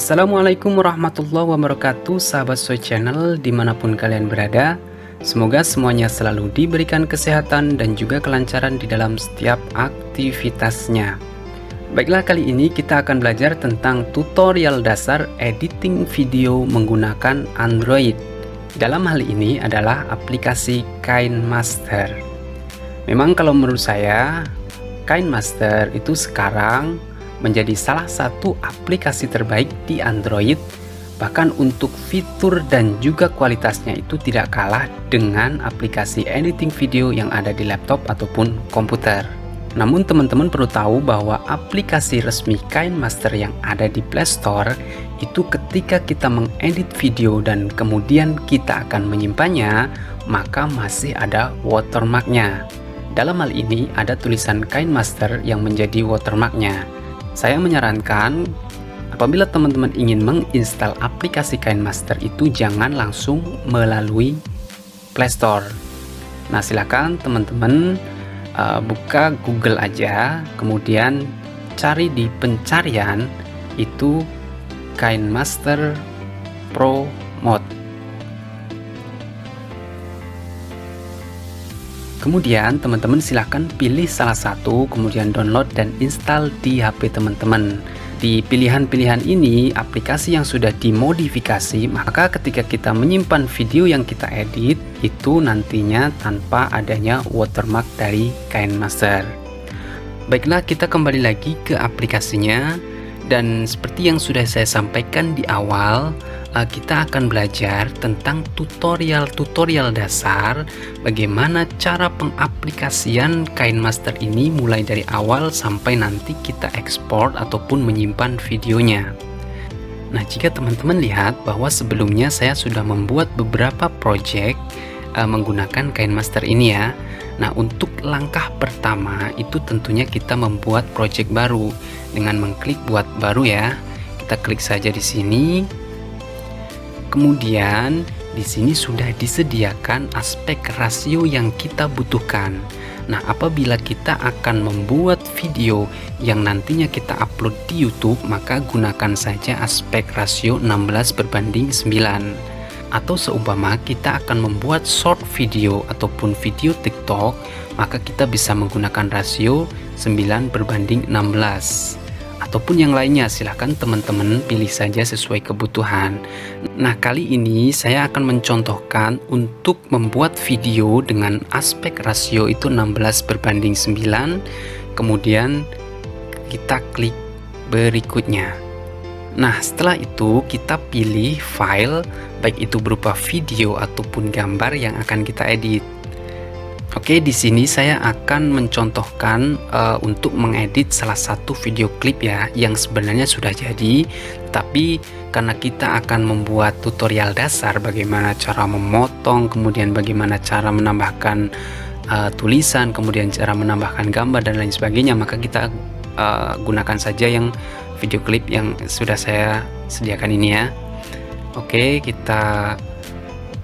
Assalamualaikum warahmatullahi wabarakatuh, sahabat Soy Channel dimanapun kalian berada. Semoga semuanya selalu diberikan kesehatan dan juga kelancaran di dalam setiap aktivitasnya. Baiklah, kali ini kita akan belajar tentang tutorial dasar editing video menggunakan Android. Dalam hal ini adalah aplikasi KineMaster. Memang kalau menurut saya, KineMaster itu sekarang menjadi salah satu aplikasi terbaik di Android. Bahkan untuk fitur dan juga kualitasnya itu tidak kalah dengan aplikasi editing video yang ada di laptop ataupun komputer. Namun teman-teman perlu tahu bahwa aplikasi resmi KineMaster yang ada di Play Store itu ketika kita mengedit video dan kemudian kita akan menyimpannya, maka masih ada watermarknya. Dalam hal ini ada tulisan KineMaster yang menjadi watermarknya. Saya menyarankan apabila teman-teman ingin menginstal aplikasi KineMaster itu jangan langsung melalui Play Store. Nah, silakan teman-teman buka Google aja, kemudian cari di pencarian itu KineMaster Pro Mode. Kemudian teman-teman silahkan pilih salah satu, kemudian download dan install di HP teman-teman. Di pilihan-pilihan ini aplikasi yang sudah dimodifikasi, maka ketika kita menyimpan video yang kita edit itu nantinya tanpa adanya watermark dari KineMaster. Baiklah, kita kembali lagi ke aplikasinya, dan seperti yang sudah saya sampaikan di awal, kita akan belajar tentang tutorial dasar bagaimana cara pengaplikasian KineMaster ini mulai dari awal sampai nanti kita ekspor ataupun menyimpan videonya. Nah, jika teman-teman lihat bahwa sebelumnya saya sudah membuat beberapa project menggunakan KineMaster ini ya. Nah, untuk langkah pertama itu tentunya kita membuat project baru dengan mengklik buat baru ya. Kita klik saja di sini. Kemudian di sini sudah disediakan aspek rasio yang kita butuhkan. Nah, apabila kita akan membuat video yang nantinya kita upload di YouTube, maka gunakan saja aspek rasio 16:9. Atau seumpama kita akan membuat short video ataupun video TikTok, maka kita bisa menggunakan rasio 9:16. Ataupun yang lainnya, silahkan teman-teman pilih saja sesuai kebutuhan. Nah, kali ini saya akan mencontohkan untuk membuat video dengan aspek rasio itu 16:9. Kemudian kita klik berikutnya. Nah, setelah itu kita pilih file, baik itu berupa video ataupun gambar yang akan kita edit. Oke, di sini saya akan mencontohkan untuk mengedit salah satu video klip ya, yang sebenarnya sudah jadi, tapi karena kita akan membuat tutorial dasar bagaimana cara memotong, kemudian bagaimana cara menambahkan tulisan, kemudian cara menambahkan gambar dan lain sebagainya, maka kita gunakan saja yang video klip yang sudah saya sediakan ini ya. Oke, kita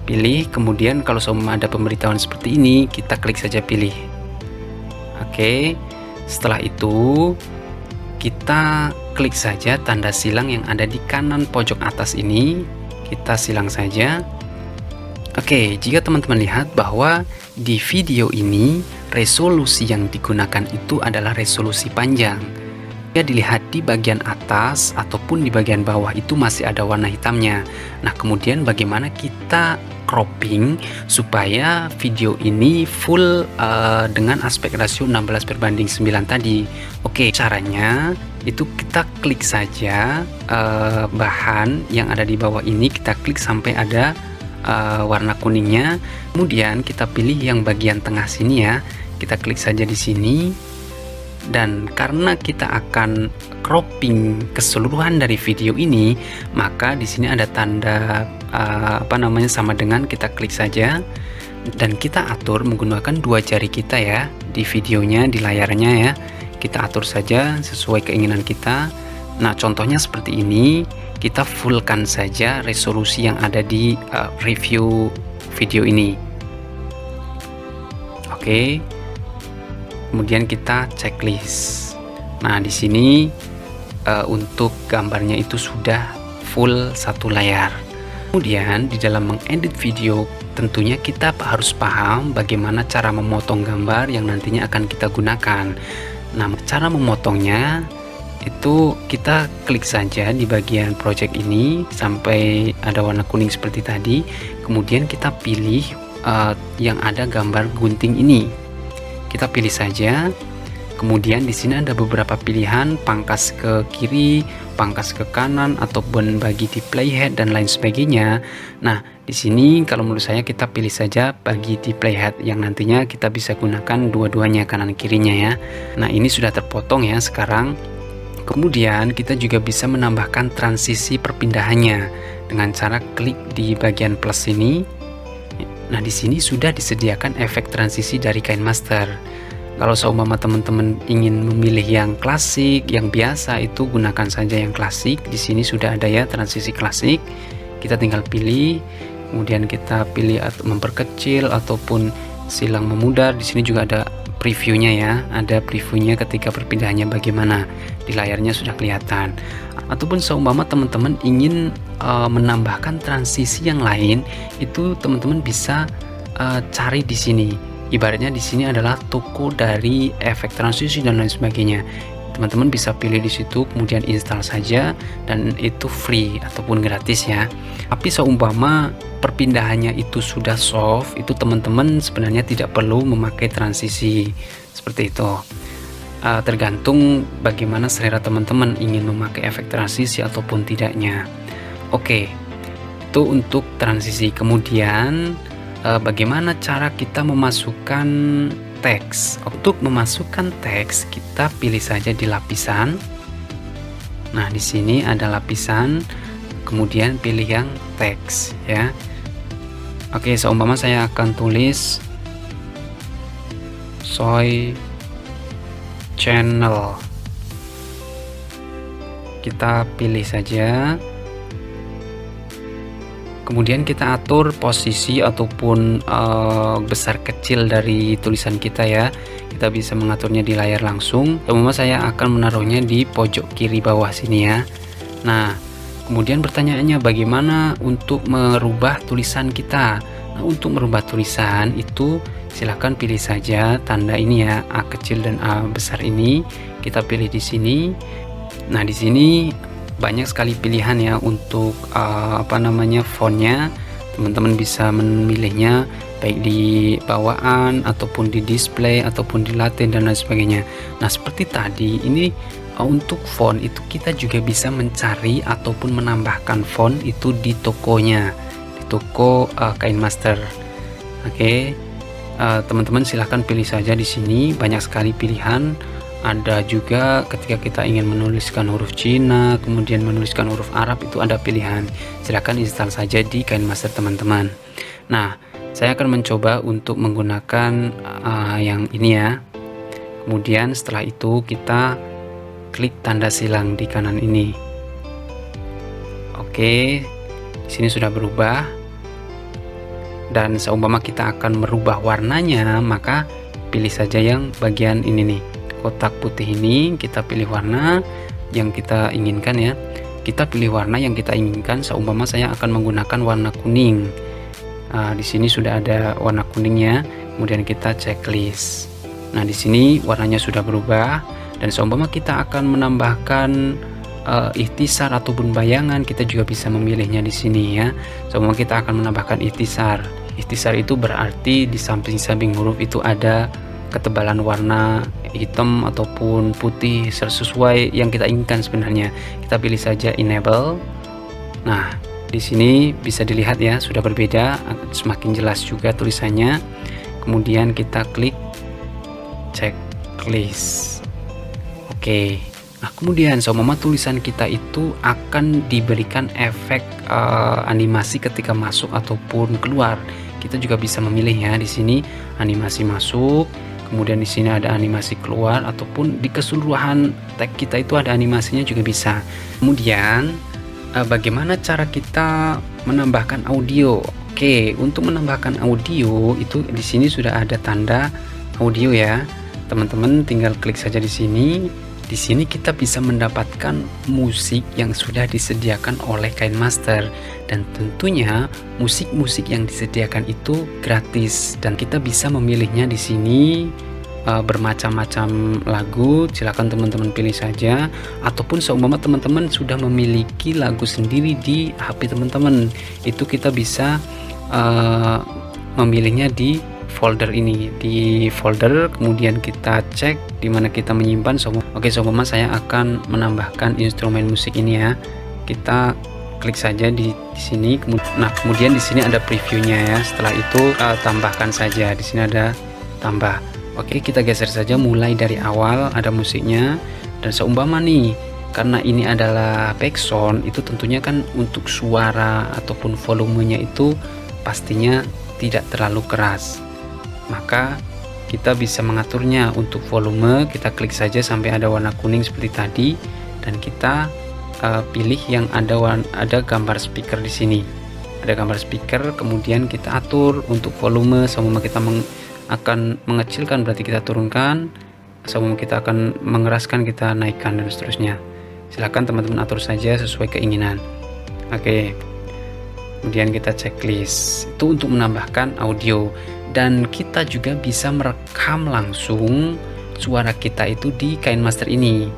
pilih, kemudian kalau semua ada pemberitahuan seperti ini, kita klik saja pilih. Oke, setelah itu kita klik saja tanda silang yang ada di kanan pojok atas ini, kita silang saja. Oke, jika teman-teman lihat bahwa di video ini resolusi yang digunakan itu adalah resolusi panjang. Jika dilihat di bagian atas ataupun di bagian bawah itu masih ada warna hitamnya. Nah, kemudian bagaimana kita cropping supaya video ini full dengan aspek rasio 16:9 tadi. Oke, caranya itu kita klik saja bahan yang ada di bawah ini, kita klik sampai ada warna kuningnya. Kemudian kita pilih yang bagian tengah sini ya. Kita klik saja di sini. Dan karena kita akan cropping keseluruhan dari video ini, maka di sini ada tanda sama dengan, kita klik saja dan kita atur menggunakan dua jari kita ya di videonya, di layarnya ya. Kita atur saja sesuai keinginan kita. Nah, contohnya seperti ini, kita fullkan saja resolusi yang ada di review video ini. Oke. Kemudian kita checklist. Nah, di sini untuk gambarnya itu sudah full satu layar. Kemudian di dalam mengedit video tentunya kita harus paham bagaimana cara memotong gambar yang nantinya akan kita gunakan. Nah, cara memotongnya itu kita klik saja di bagian project ini sampai ada warna kuning seperti tadi. Kemudian kita pilih yang ada gambar gunting ini. Kita pilih saja. Kemudian di sini ada beberapa pilihan, pangkas ke kiri, pangkas ke kanan, ataupun bagi di playhead dan lain sebagainya. Nah, di sini kalau menurut saya kita pilih saja bagi di playhead yang nantinya kita bisa gunakan dua-duanya kanan kirinya ya. Nah, ini sudah terpotong ya sekarang. Kemudian kita juga bisa menambahkan transisi perpindahannya dengan cara klik di bagian plus ini. Nah, di sini sudah disediakan efek transisi dari KineMaster. Kalau seumpama teman-teman ingin memilih yang klasik, yang biasa, itu gunakan saja yang klasik. Di sini sudah ada ya transisi klasik. Kita tinggal pilih, kemudian kita pilih atau memperkecil ataupun silang memudar. Di sini juga ada previewnya ya, ada previewnya ketika perpindahannya bagaimana. Di layarnya sudah kelihatan. Ataupun seumpama teman-teman ingin menambahkan transisi yang lain, itu teman-teman bisa cari di sini. Ibaratnya di sini adalah toko dari efek transisi dan lain sebagainya. Teman-teman bisa pilih di situ, kemudian install saja, dan itu free ataupun gratis ya. Tapi seumpama perpindahannya itu sudah soft, itu teman-teman sebenarnya tidak perlu memakai transisi seperti itu. Tergantung bagaimana selera teman-teman ingin memakai efek transisi ataupun tidaknya. Oke, itu untuk transisi. Kemudian bagaimana cara kita memasukkan teks. Untuk memasukkan teks kita pilih saja di lapisan. Nah, di sini ada lapisan, kemudian pilih yang teks ya. Oke, seumpama saya akan tulis soy channel. Kita pilih saja. Kemudian kita atur posisi ataupun besar kecil dari tulisan kita ya. Kita bisa mengaturnya di layar langsung. Seumpama saya akan menaruhnya di pojok kiri bawah sini ya. Nah, kemudian pertanyaannya bagaimana untuk merubah tulisan kita. Nah, untuk merubah tulisan itu silahkan pilih saja tanda ini ya, A kecil dan A besar ini. Kita pilih di sini. Nah, di sini banyak sekali pilihan ya untuk fontnya. Teman-teman bisa memilihnya baik di bawaan ataupun di display ataupun di latin dan lain sebagainya. Nah, seperti tadi ini untuk font itu kita juga bisa mencari ataupun menambahkan font itu di tokonya, di toko KineMaster. Oke, teman-teman silahkan pilih saja di sini, banyak sekali pilihan. Ada juga ketika kita ingin menuliskan huruf Cina, kemudian menuliskan huruf Arab, itu ada pilihan. Silahkan install saja di KineMaster teman-teman. Nah, saya akan mencoba untuk menggunakan yang ini ya. Kemudian setelah itu kita klik tanda silang di kanan ini. Oke, di sini sudah berubah. Dan seumpama kita akan merubah warnanya, maka pilih saja yang bagian ini nih. Kotak putih ini kita pilih warna yang kita inginkan ya. Kita pilih warna yang kita inginkan. Seumpama saya akan menggunakan warna kuning. Di sini sudah ada warna kuningnya. Kemudian kita checklist. Nah, di sini warnanya sudah berubah. Dan seumpama kita akan menambahkan ikhtisar ataupun bayangan, kita juga bisa memilihnya di sini ya. Seumpama kita akan menambahkan ikhtisar. Ikhtisar itu berarti di samping-samping huruf itu ada ketebalan warna hitam ataupun putih sesuai yang kita inginkan sebenarnya. Kita pilih saja enable. Nah, di sini bisa dilihat ya, sudah berbeda, semakin jelas juga tulisannya. Kemudian kita klik checklist. Oke. Nah, kemudian seumpama tulisan kita itu akan diberikan efek animasi ketika masuk ataupun keluar. Kita juga bisa memilih ya, di sini animasi masuk. Kemudian di sini ada animasi keluar ataupun di keseluruhan tag kita itu ada animasinya juga bisa. Kemudian bagaimana cara kita menambahkan audio? Oke, untuk menambahkan audio itu di sini sudah ada tanda audio ya. Teman-teman tinggal klik saja di sini. di sini kita bisa mendapatkan musik yang sudah disediakan oleh KineMaster, dan tentunya musik-musik yang disediakan itu gratis dan kita bisa memilihnya di sini. Bermacam-macam lagu, silakan teman-teman pilih saja, ataupun seumpama teman-teman sudah memiliki lagu sendiri di HP teman-teman, itu kita bisa memilihnya di folder ini, di folder, kemudian kita cek di mana kita menyimpan. Oke, seumpama saya akan menambahkan instrumen musik ini ya, kita klik saja di sini. Nah, kemudian di sini ada previewnya ya. Setelah itu tambahkan saja, di sini ada tambah. Oke, kita geser saja mulai dari awal, ada musiknya. Dan seumpama nih, karena ini adalah background, itu tentunya kan untuk suara ataupun volumenya itu pastinya tidak terlalu keras, maka kita bisa mengaturnya. Untuk volume kita klik saja sampai ada warna kuning seperti tadi, dan kita pilih yang ada gambar speaker di sini. Ada gambar speaker, kemudian kita atur untuk volume. Seumpama kita akan mengecilkan berarti kita turunkan, seumpama kita akan mengeraskan kita naikkan, dan seterusnya. Silahkan teman-teman atur saja sesuai keinginan. Oke, kemudian kita checklist, itu untuk menambahkan audio, dan kita juga bisa merekam langsung suara kita itu di KineMaster ini.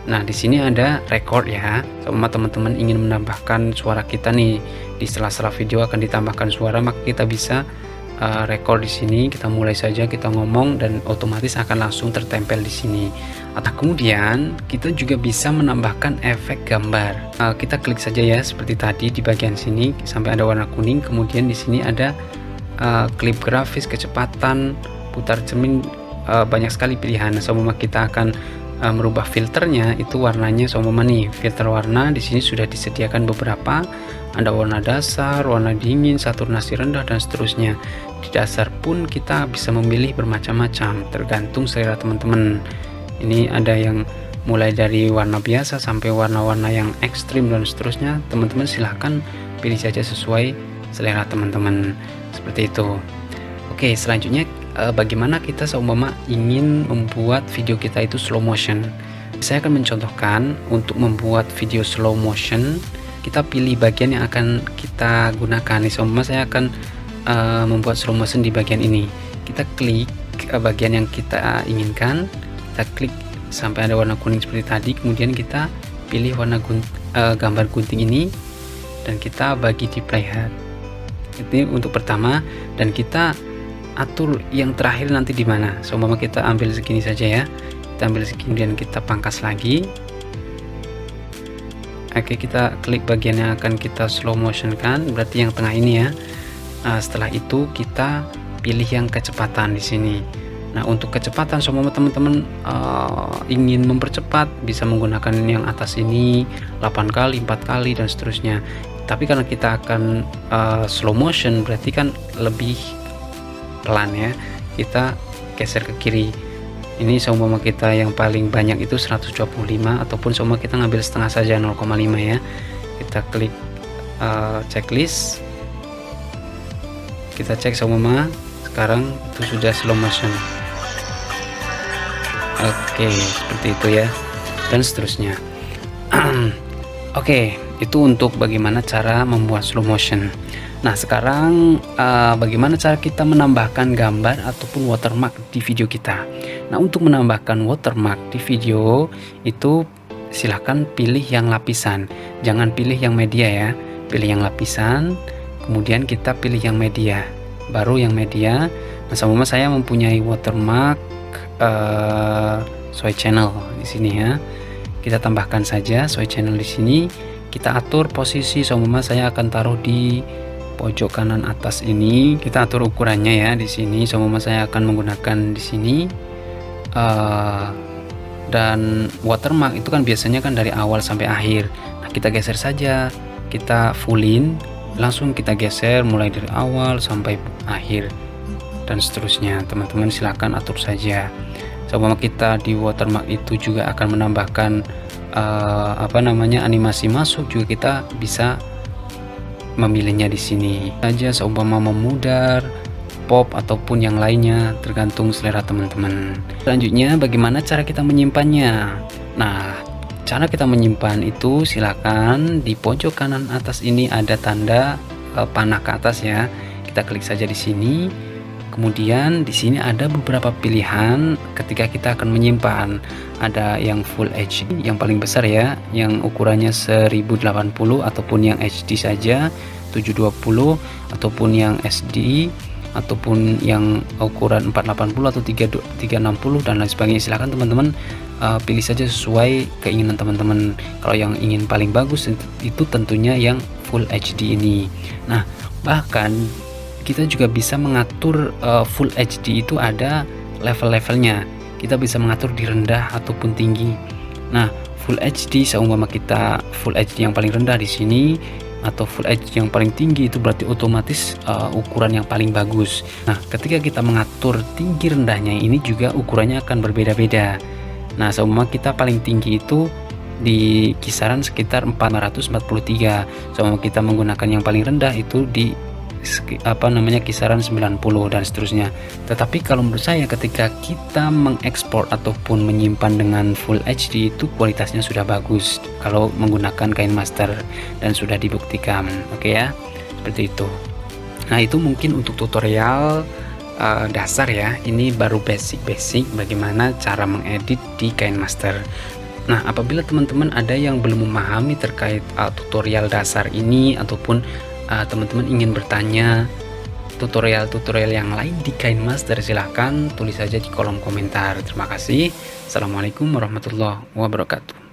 Nah, di sini ada record ya. Seumpama teman-teman ingin menambahkan suara kita nih, di sela-sela video akan ditambahkan suara, maka kita bisa record di sini. Kita mulai saja, kita ngomong, dan otomatis akan langsung tertempel di sini. Atau kemudian kita juga bisa menambahkan efek gambar. Kita klik saja ya seperti tadi di bagian sini sampai ada warna kuning. Kemudian di sini ada klip grafis, kecepatan, putar cermin, banyak sekali pilihan. Seumpama kita akan merubah filternya, itu warnanya seumpama nih, filter warna di sini sudah disediakan beberapa. Ada warna dasar, warna dingin, saturasi rendah, dan seterusnya. Di dasar pun kita bisa memilih bermacam-macam, tergantung selera teman-teman. Ini ada yang mulai dari warna biasa sampai warna-warna yang ekstrim dan seterusnya. Teman-teman silahkan pilih saja sesuai selera teman-teman, seperti itu. Oke, selanjutnya bagaimana kita seumpama ingin membuat video kita itu slow motion. Saya akan mencontohkan untuk membuat video slow motion. Kita pilih bagian yang akan kita gunakan. Nih, seumpama saya akan membuat slow motion di bagian ini. Kita klik bagian yang kita inginkan, kita klik sampai ada warna kuning seperti tadi, kemudian kita pilih warna gambar gunting ini, dan kita bagi di playhead. Ini untuk pertama, dan kita atur yang terakhir nanti di mana. Seumpama kita ambil segini saja ya, kita ambil segini, kemudian kita pangkas lagi. Oke, kita klik bagian yang akan kita slow motion kan, berarti yang tengah ini ya. Setelah itu kita pilih yang kecepatan di sini. Nah, untuk kecepatan seumpama teman-teman ingin mempercepat, bisa menggunakan yang atas ini 8 kali, 4 kali, dan seterusnya. Tapi karena kita akan slow motion, berarti kan lebih pelan ya, kita geser ke kiri. Ini seumpama kita yang paling banyak itu 125, ataupun seumpama kita ngambil setengah saja 0,5 ya. Kita klik checklist, kita cek seumpama sekarang itu sudah slow motion. Oke, seperti itu ya, dan seterusnya. Oke, itu untuk bagaimana cara membuat slow motion. Nah, sekarang bagaimana cara kita menambahkan gambar ataupun watermark di video kita. Nah, untuk menambahkan watermark di video itu silahkan pilih yang lapisan, jangan pilih yang media ya. Pilih yang lapisan, kemudian kita pilih yang media, baru yang media. Nah, sama saya mempunyai watermark Soy Channel di sini ya. Kita tambahkan saja Soy Channel di sini. Kita atur posisi, seumpama saya akan taruh di pojok kanan atas ini. Kita atur ukurannya ya di sini. Seumpama saya akan menggunakan di sini. Dan watermark itu kan biasanya kan dari awal sampai akhir. Nah, kita geser saja, kita fullin, langsung kita geser mulai dari awal sampai akhir, dan seterusnya. Teman-teman silahkan atur saja. Seumpama kita di watermark itu juga akan menambahkan animasi masuk, juga kita bisa memilihnya di sini saja. Seumpama memudar, pop ataupun yang lainnya, tergantung selera teman-teman. Selanjutnya, bagaimana cara kita menyimpannya? Nah, cara kita menyimpan itu silakan di pojok kanan atas ini ada tanda panah ke atas ya. Kita klik saja di sini. Kemudian di sini ada beberapa pilihan ketika kita akan menyimpan. Ada yang Full HD yang paling besar ya, yang ukurannya 1080 ataupun yang HD saja 720 ataupun yang SD ataupun yang ukuran 480 atau 360 dan lain sebagainya. Silahkan teman-teman pilih saja sesuai keinginan teman-teman. Kalau yang ingin paling bagus itu tentunya yang Full HD ini. Nah, bahkan kita juga bisa mengatur Full HD itu ada level-levelnya. Kita bisa mengatur di rendah ataupun tinggi. Nah, Full HD seumpama kita Full HD yang paling rendah di sini atau Full HD yang paling tinggi, itu berarti otomatis ukuran yang paling bagus. Nah, ketika kita mengatur tinggi rendahnya ini juga ukurannya akan berbeda-beda. Nah, seumpama kita paling tinggi itu di kisaran sekitar 443. Seumpama kita menggunakan yang paling rendah itu di kisaran 90 dan seterusnya. Tetapi kalau menurut saya ketika kita mengekspor ataupun menyimpan dengan Full HD itu kualitasnya sudah bagus kalau menggunakan KineMaster dan sudah dibuktikan. Oke ya, seperti itu. Nah, itu mungkin untuk tutorial dasar ya. Ini baru basic bagaimana cara mengedit di KineMaster. Nah, apabila teman-teman ada yang belum memahami terkait tutorial dasar ini ataupun teman-teman ingin bertanya tutorial-tutorial yang lain di KineMaster, silahkan tulis saja di kolom komentar. Terima kasih. Assalamualaikum warahmatullahi wabarakatuh.